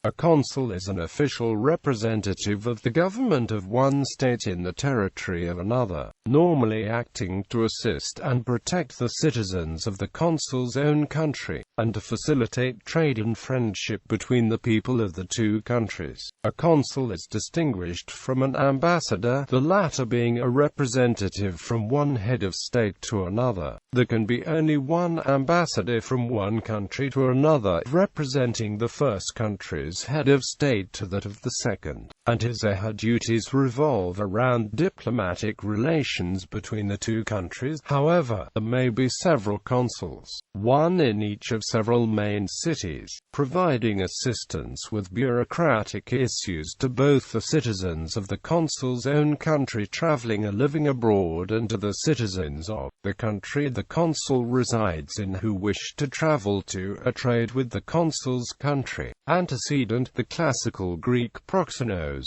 A consul is an official representative of the government of one state in the territory of another, normally acting to assist and protect the citizens of the consul's own country, and to facilitate trade and friendship between the people of the two countries. A consul is distinguished from an ambassador, the latter being a representative from one head of state to another. There can be only one ambassador from one country to another, representing the first country's head of state to that of the second, and his or her duties revolve around diplomatic relations between the two countries. However, there may be several consuls, one in each of several main cities, providing assistance with bureaucratic issues to both the citizens of the consul's own country traveling or living abroad and to the citizens of the country the consul resides in who wish to travel to or trade with the consul's country. Antecedent: the classical Greek proxenos.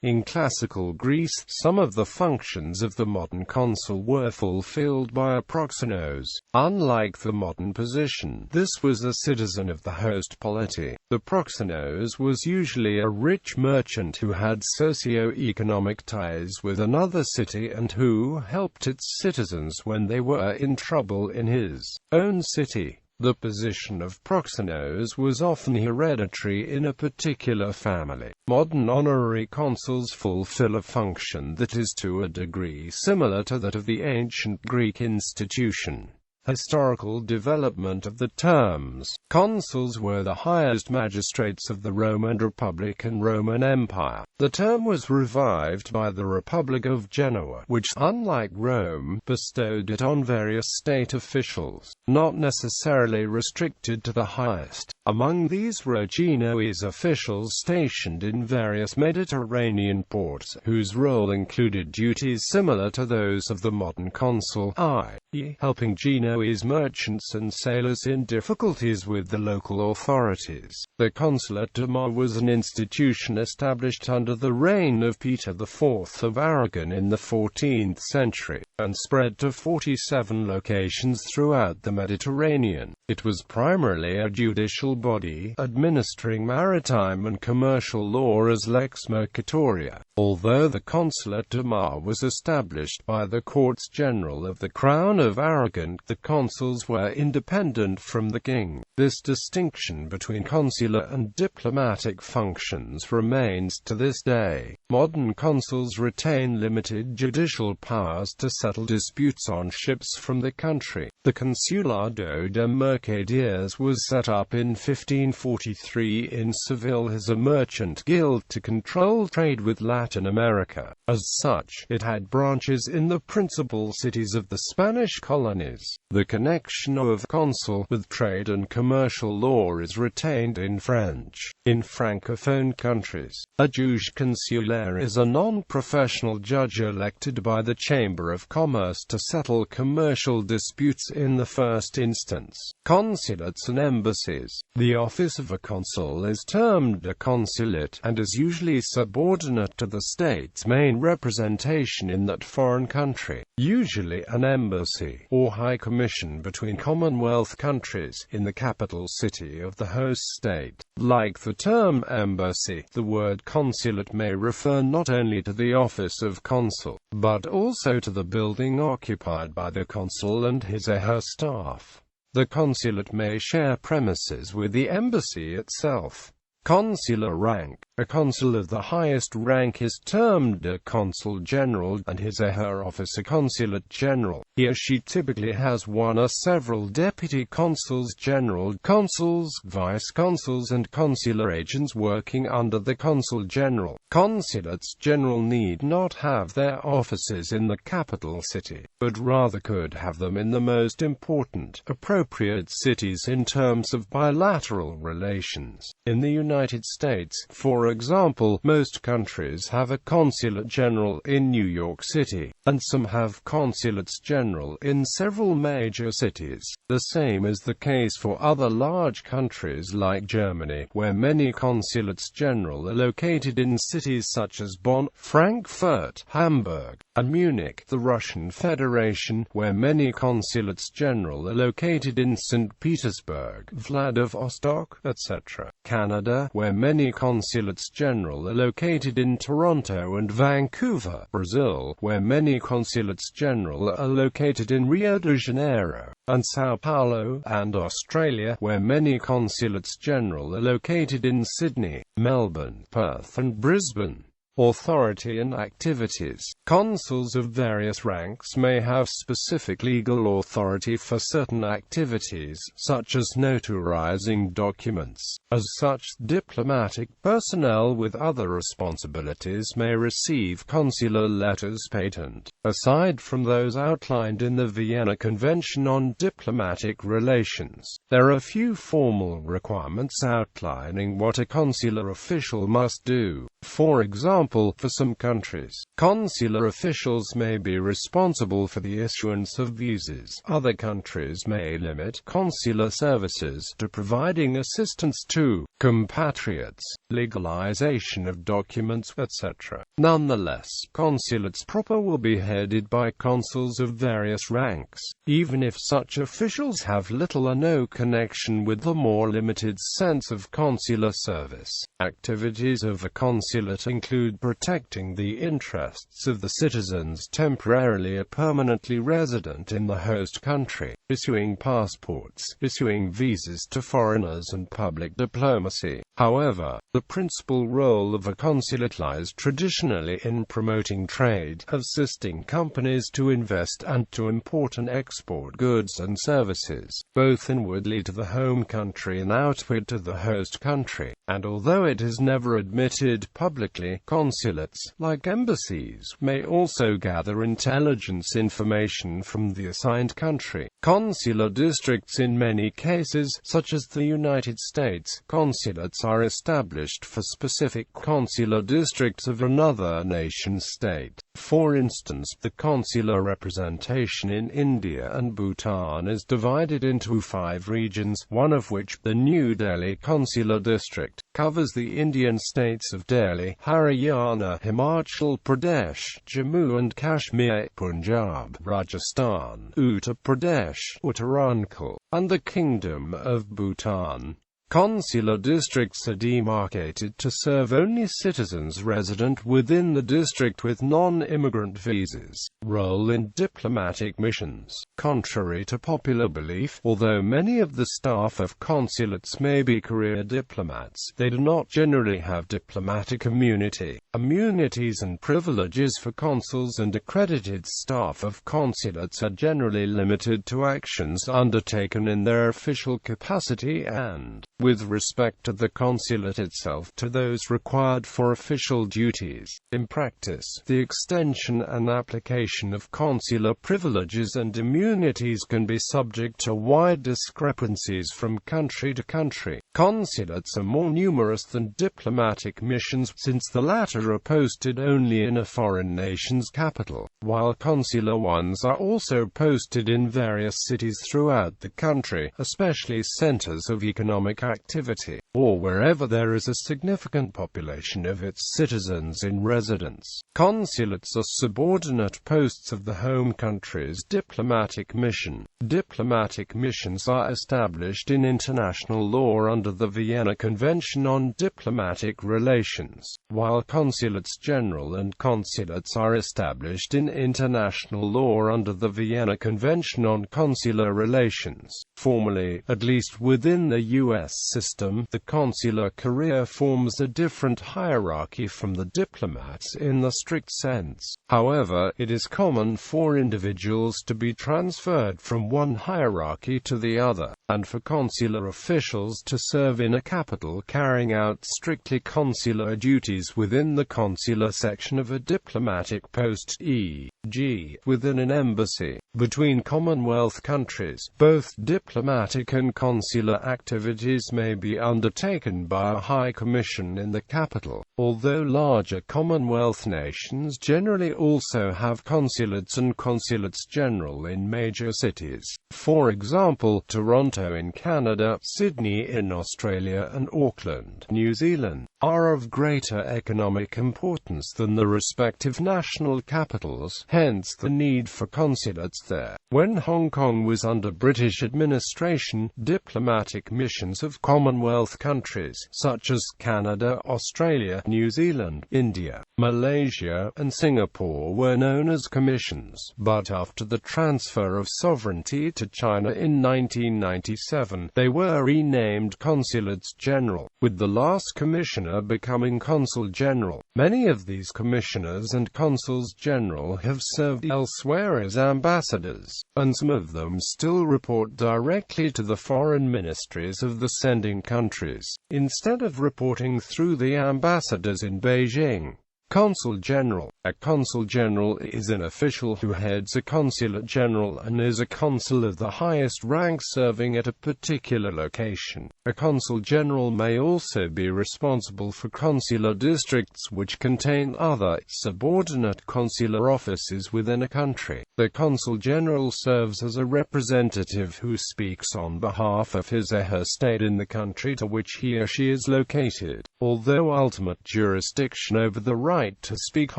In classical Greece, some of the functions of the modern consul were fulfilled by a proxenos. Unlike the modern position, this was a citizen of the host polity. The proxenos was usually a rich merchant who had socio-economic ties with another city and who helped its citizens when they were in trouble in his own city. The position of proxenos was often hereditary in a particular family. Modern honorary consuls fulfill a function that is to a degree similar to that of the ancient Greek institution. Historical development of the terms. Consuls were the highest magistrates of the Roman Republic and Roman Empire. The term was revived by the Republic of Genoa, which, unlike Rome, bestowed it on various state officials, not necessarily restricted to the highest. Among these were Genoese officials stationed in various Mediterranean ports, whose role included duties similar to those of the modern consul, i.e., helping Genoese merchants and sailors in difficulties with the local authorities. The Consulate.A was an institution established under the reign of Peter IV of Aragon in the 14th century, and spread to 47 locations throughout the Mediterranean. It was primarily a judicial body, administering maritime and commercial law as lex mercatoria. Although the Consulate.A was established by the Courts General of the Crown of Aragon, the consuls were independent from the king. This distinction between consular and diplomatic functions remains to this day. Modern consuls retain limited judicial powers to settle disputes on ships from the country. The Consulado de Mercaderes was set up in 1543 in Seville as a merchant guild to control trade with Latin America. As such, it had branches in the principal cities of the Spanish colonies. The connection of consul with trade and commercial law is retained in French. In Francophone countries, a juge consulaire is a non-professional judge elected by the Chamber of Commerce to settle commercial disputes in the first instance. Consulates and embassies. The office of a consul is termed a consulate, and is usually subordinate to the state's main representation in that foreign country. Usually an embassy, or high commission between Commonwealth countries, in the capital city of the host state. Like the term embassy, the word consulate may refer not only to the office of consul, but also to the building occupied by the consul and his or her staff. The consulate may share premises with the embassy itself. Consular rank. A consul of the highest rank is termed a consul general, and his or her office a consulate general. He or she typically has one or several deputy consuls general, consuls, vice-consuls and consular agents working under the consul general. Consulates general need not have their offices in the capital city, but rather could have them in the most important, appropriate cities in terms of bilateral relations. In the United States, for example, most countries have a consulate general in New York City, and some have consulates general in several major cities. The same is the case for other large countries like Germany, where many consulates general are located in cities such as Bonn, Frankfurt, Hamburg, and Munich. The Russian Federation, where many consulates general are located in St. Petersburg, Vladivostok, etc. Canada, Canada, where many consulates general are located in Toronto and Vancouver; Brazil, where many consulates general are located in Rio de Janeiro and São Paulo; and Australia, where many consulates general are located in Sydney, Melbourne, Perth and Brisbane. Authority and activities. Consuls of various ranks may have specific legal authority for certain activities, such as notarizing documents. As such, diplomatic personnel with other responsibilities may receive consular letters patent. Aside from those outlined in the Vienna Convention on Diplomatic Relations, there are few formal requirements outlining what a consular official must do. For example, for some countries, consular officials may be responsible for the issuance of visas. Other countries may limit consular services to providing assistance to compatriots, legalization of documents, etc. Nonetheless, consulates proper will be headed by consuls of various ranks, even if such officials have little or no connection with the more limited sense of consular service. Activities of a consulate include protecting the interests of the citizens temporarily or permanently resident in the host country, issuing passports, issuing visas to foreigners and public diplomacy. However, the principal role of a consulate lies traditionally in promoting trade, assisting companies to invest and to import and export goods and services, both inwardly to the home country and outward to the host country. And although it is never admitted publicly, consulates, like embassies, may also gather intelligence information from the assigned country. Consular districts. In many cases, such as the United States, consulates are established for specific consular districts of another nation-state. For instance, the consular representation in India and Bhutan is divided into 5 regions, one of which, the New Delhi Consular District, covers the Indian states of Delhi, Haryana, Himachal Pradesh, Jammu and Kashmir, Punjab, Rajasthan, Uttar Pradesh, Uttarakhand, and the Kingdom of Bhutan. Consular districts are demarcated to serve only citizens resident within the district with non-immigrant visas. Role in diplomatic missions. Contrary to popular belief, although many of the staff of consulates may be career diplomats, they do not generally have diplomatic immunity. Immunities and privileges for consuls and accredited staff of consulates are generally limited to actions undertaken in their official capacity and, with respect to the consulate itself, to those required for official duties. In practice, the extension and application of consular privileges and immunities can be subject to wide discrepancies from country to country. Consulates are more numerous than diplomatic missions, since the latter are posted only in a foreign nation's capital, while consular ones are also posted in various cities throughout the country, especially centers of economic activity, or wherever there is a significant population of its citizens in residence. Consulates are subordinate posts of the home country's diplomatic mission. Diplomatic missions are established in international law under the Vienna Convention on Diplomatic Relations, while consulates general and consulates are established in international law under the Vienna Convention on Consular Relations. Formally, at least within the U.S. system, the consular career forms a different hierarchy from the diplomats in the strict sense. However, it is common for individuals to be transferred from one hierarchy to the other, and for consular officials to serve in a capital carrying out strictly consular duties within the consular section of a diplomatic post, e.g., within an embassy. Between Commonwealth countries, both diplomatic and consular activities may be undertaken by a High Commission in the capital, although larger Commonwealth nations generally also have consulates and consulates general in major cities. For example, Toronto Toronto in Canada, Sydney in Australia and Auckland, New Zealand, are of greater economic importance than the respective national capitals, hence the need for consulates there. When Hong Kong was under British administration, diplomatic missions of Commonwealth countries, such as Canada, Australia, New Zealand, India, Malaysia, and Singapore were known as commissions, but after the transfer of sovereignty to China in 1997, they were renamed Consulates General, with the last commissioner becoming Consul General. Many of these commissioners and Consuls General have served elsewhere as ambassadors, and some of them still report directly to the foreign ministries of the sending countries, instead of reporting through the ambassadors in Beijing. Consul General. A Consul General is an official who heads a Consulate General and is a consul of the highest rank serving at a particular location. A Consul General may also be responsible for consular districts which contain other, subordinate consular offices within a country. The Consul General serves as a representative who speaks on behalf of his or her state in the country to which he or she is located, although ultimate jurisdiction over the right to speak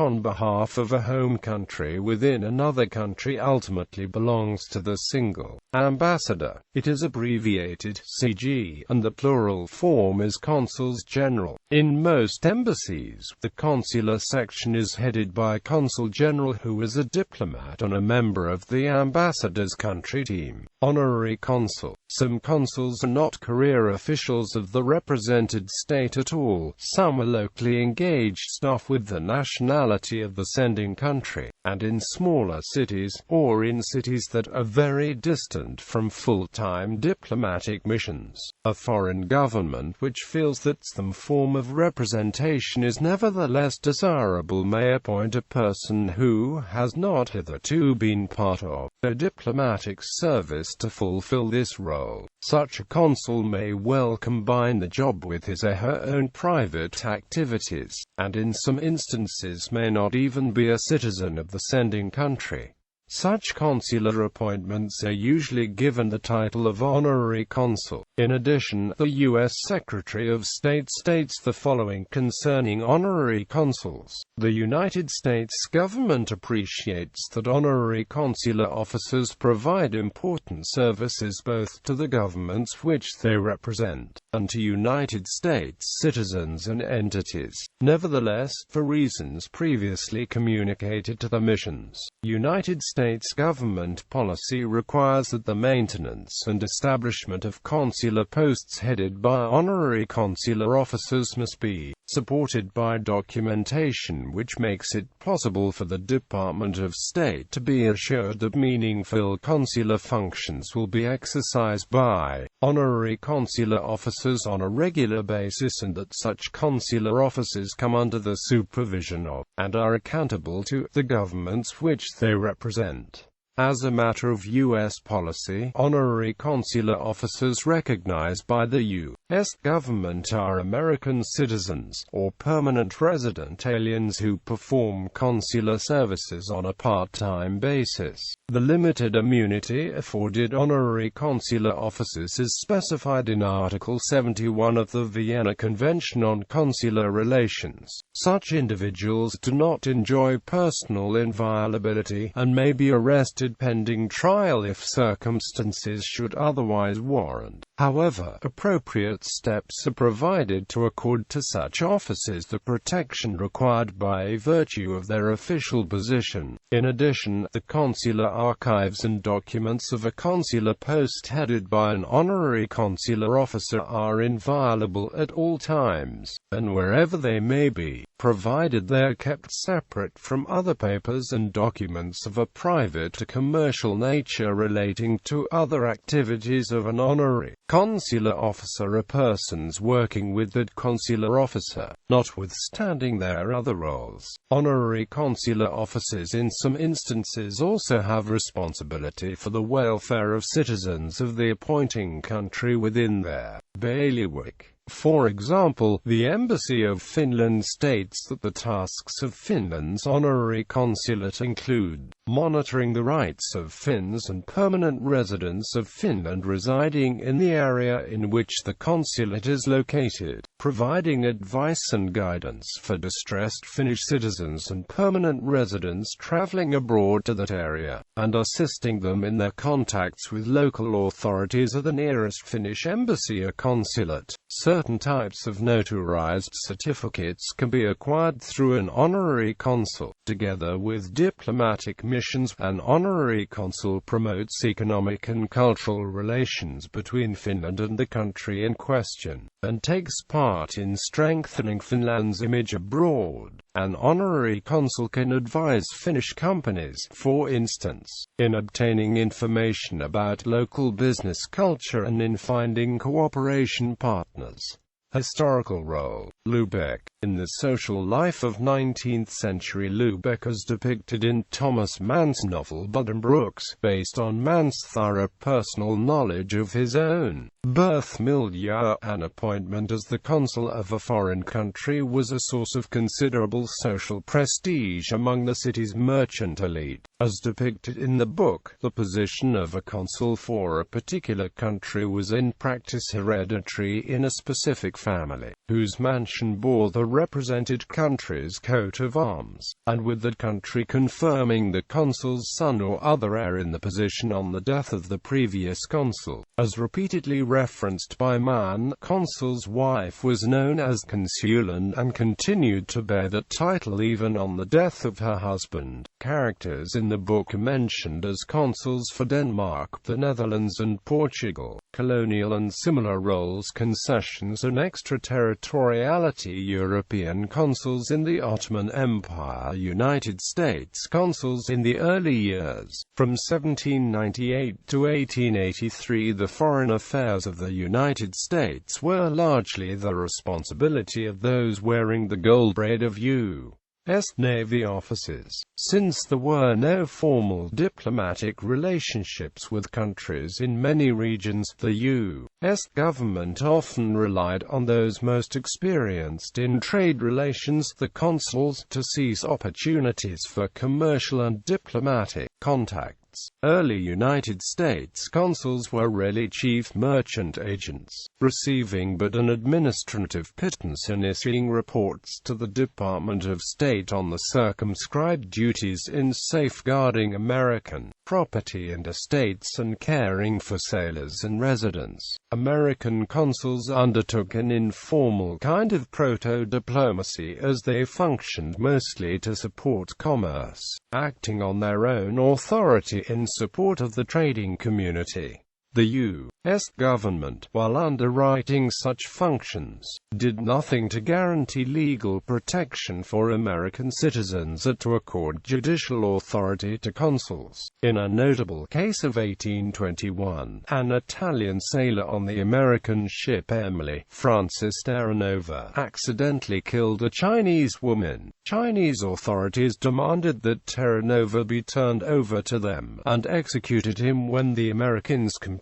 on behalf of a home country within another country ultimately belongs to the single ambassador. It is abbreviated CG, and the plural form is Consuls General. In most embassies, the consular section is headed by a Consul General who is a diplomat and a member of the ambassador's country team. Honorary Consul. Some consuls are not career officials of the represented state at all. Some are locally engaged staff with the nationality of the sending country, and in smaller cities, or in cities that are very distant from full-time diplomatic missions. A foreign government which feels that some form of representation is nevertheless desirable may appoint a person who has not hitherto been part of a diplomatic service to fulfill this role. Such a consul may well combine the job with his or her own private activities, and in some instances may not even be a citizen of the sending country. Such consular appointments are usually given the title of Honorary Consul. In addition, the U.S. Secretary of State states the following concerning honorary consuls. The United States government appreciates that honorary consular officers provide important services both to the governments which they represent, and to United States citizens and entities. Nevertheless, for reasons previously communicated to the missions, United States government policy requires that the maintenance and establishment of consular posts headed by honorary consular officers must be supported by documentation which makes it possible for the Department of State to be assured that meaningful consular functions will be exercised by honorary consular officers on a regular basis, and that such consular officers come under the supervision of, and are accountable to, the governments which they represent. As a matter of U.S. policy, honorary consular officers recognized by the U.S. government are American citizens, or permanent resident aliens who perform consular services on a part-time basis. The limited immunity afforded honorary consular officers is specified in Article 71 of the Vienna Convention on Consular Relations. Such individuals do not enjoy personal inviolability, and may be arrested pending trial if circumstances should otherwise warrant. However, appropriate steps are provided to accord to such officers the protection required by virtue of their official position. In addition, the consular archives and documents of a consular post headed by an honorary consular officer are inviolable at all times, and wherever they may be, provided they are kept separate from other papers and documents of a private or commercial nature relating to other activities of an honorary consular officer or persons working with that consular officer, notwithstanding their other roles. Honorary consular officers in some instances also have responsibility for the welfare of citizens of the appointing country within their bailiwick. For example, the Embassy of Finland states that the tasks of Finland's Honorary Consulate include monitoring the rights of Finns and permanent residents of Finland residing in the area in which the consulate is located, providing advice and guidance for distressed Finnish citizens and permanent residents traveling abroad to that area, and assisting them in their contacts with local authorities at the nearest Finnish embassy or consulate. Certain types of notarized certificates can be acquired through an honorary consul. Together with diplomatic missions, an honorary consul promotes economic and cultural relations between Finland and the country in question, and takes part in strengthening Finland's image abroad. An honorary consul can advise Finnish companies, for instance, in obtaining information about local business culture and in finding cooperation partners. Historical role. Lübeck. In the social life of 19th-century Lübeck as depicted in Thomas Mann's novel Buddenbrooks, based on Mann's thorough personal knowledge of his own birth milieu, an appointment as the consul of a foreign country was a source of considerable social prestige among the city's merchant elite. As depicted in the book, the position of a consul for a particular country was in practice hereditary in a specific family, whose mansion bore the represented country's coat of arms, and with that country confirming the consul's son or other heir in the position on the death of the previous consul. As repeatedly referenced by Mann, consul's wife was known as consulan and continued to bear that title even on the death of her husband. Characters in the book are mentioned as consuls for Denmark, the Netherlands and Portugal. Colonial and similar roles, concessions and extraterritoriality. European consuls in the Ottoman Empire, United States consuls in the early years. From 1798 to 1883, the foreign affairs of the United States were largely the responsibility of those wearing the gold braid of U.S. Navy officers. Since there were no formal diplomatic relationships with countries in many regions, the U.S. government often relied on those most experienced in trade relations, the consuls, to seize opportunities for commercial and diplomatic contacts. Early United States consuls were rarely chief merchant agents, receiving but an administrative pittance and issuing reports to the Department of State on the circumscribed duties in safeguarding American property and estates and caring for sailors and residents. American consuls undertook an informal kind of proto-diplomacy as they functioned mostly to support commerce, acting on their own authority in support of the trading community. The U.S. government, while underwriting such functions, did nothing to guarantee legal protection for American citizens or to accord judicial authority to consuls. In a notable case of 1821, an Italian sailor on the American ship Emily Francis Terranova accidentally killed a Chinese woman. Chinese authorities demanded that Terranova be turned over to them, and executed him when the Americans complied.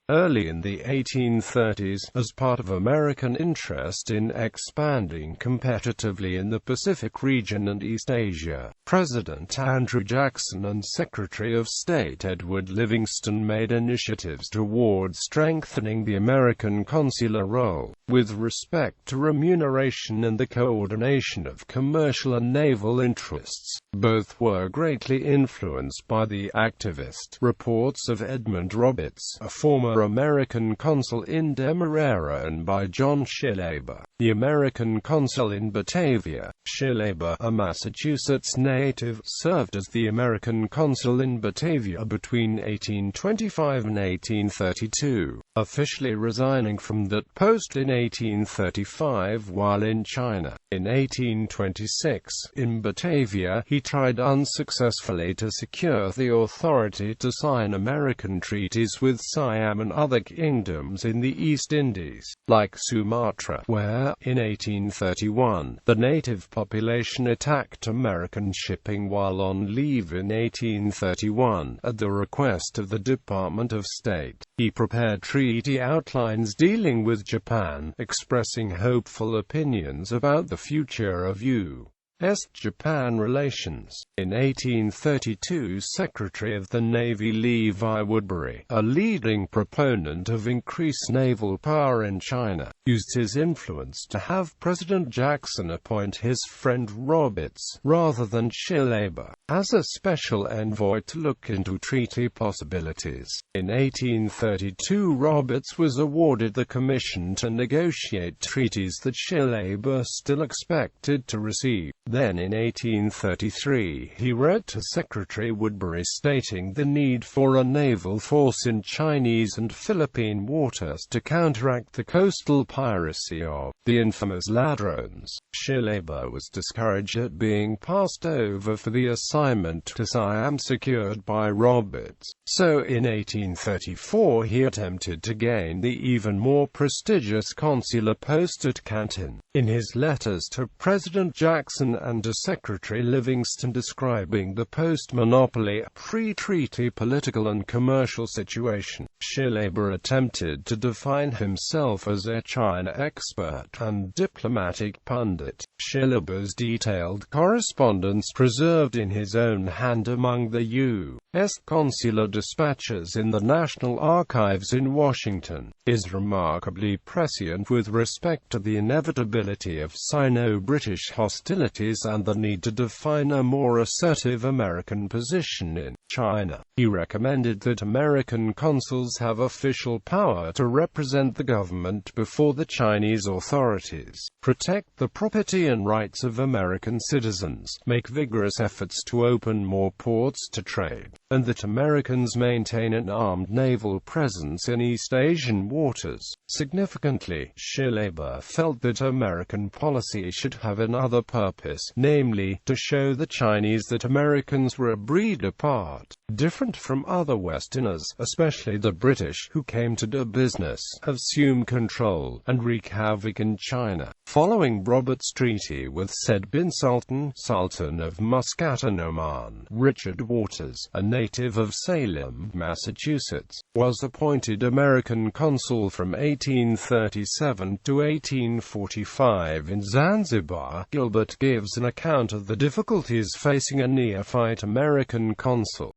Early in the 1830s, as part of American interest in expanding competitively in the Pacific region and East Asia, President Andrew Jackson and Secretary of State Edward Livingston made initiatives toward strengthening the American consular role, with respect to remuneration and the coordination of commercial and naval interests. Both were greatly influenced by the activist reports of Edmund Roberts, a former American consul in Demerara, and by John Shillaber, the American consul in Batavia. Shillaber, a Massachusetts native, served as the American consul in Batavia between 1825 and 1832, officially resigning from that post in 1835 while in China. In 1826, in Batavia, he tried unsuccessfully to secure the authority to sign American treaties with Siam and and other kingdoms in the East Indies, like Sumatra, where, in 1831, the native population attacked American shipping while on leave in 1831, at the request of the Department of State. He prepared treaty outlines dealing with Japan, expressing hopeful opinions about the future of U.S.-Japan relations. In 1832, Secretary of the Navy Levi Woodbury, a leading proponent of increased naval power in China, used his influence to have President Jackson appoint his friend Roberts, rather than Shillaba, as a special envoy to look into treaty possibilities. In 1832, Roberts was awarded the commission to negotiate treaties that Shillaba still expected to receive. Then in 1833, he wrote to Secretary Woodbury stating the need for a naval force in Chinese and Philippine waters to counteract the coastal piracy of the infamous ladrones. Shillaba was discouraged at being passed over for the assignment to Siam secured by Roberts. So in 1834 he attempted to gain the even more prestigious consular post at Canton. In his letters to President Jackson and to Secretary Livingston describing the post-monopoly, pre-treaty political and commercial situation, Shillaba attempted to define himself as a China expert and diplomatic pundit. Shillaba's detailed correspondence preserved in his own hand among the U.S. consular dispatches in the National Archives in Washington, is remarkably prescient with respect to the inevitability of Sino-British hostilities and the need to define a more assertive American position in China. He recommended that American consuls have official power to represent the government before the Chinese authorities, protect the property and rights of American citizens, make vigorous efforts to open more ports to trade, and that Americans maintain an armed naval presence in East Asian waters. Significantly, Shillaba felt that American policy should have another purpose, namely, to show the Chinese that Americans were a breed apart, different from other Westerners, especially the British, who came to do business, assume control, and wreak havoc in China. Following Roberts' treaty with Said bin Sultan, Sultan of Muscat and Oman, Richard Waters, a native of Salem, Massachusetts, was appointed American consul from 1837 to 1845 in Zanzibar. Gilbert gives an account of the difficulties facing a neophyte American consul.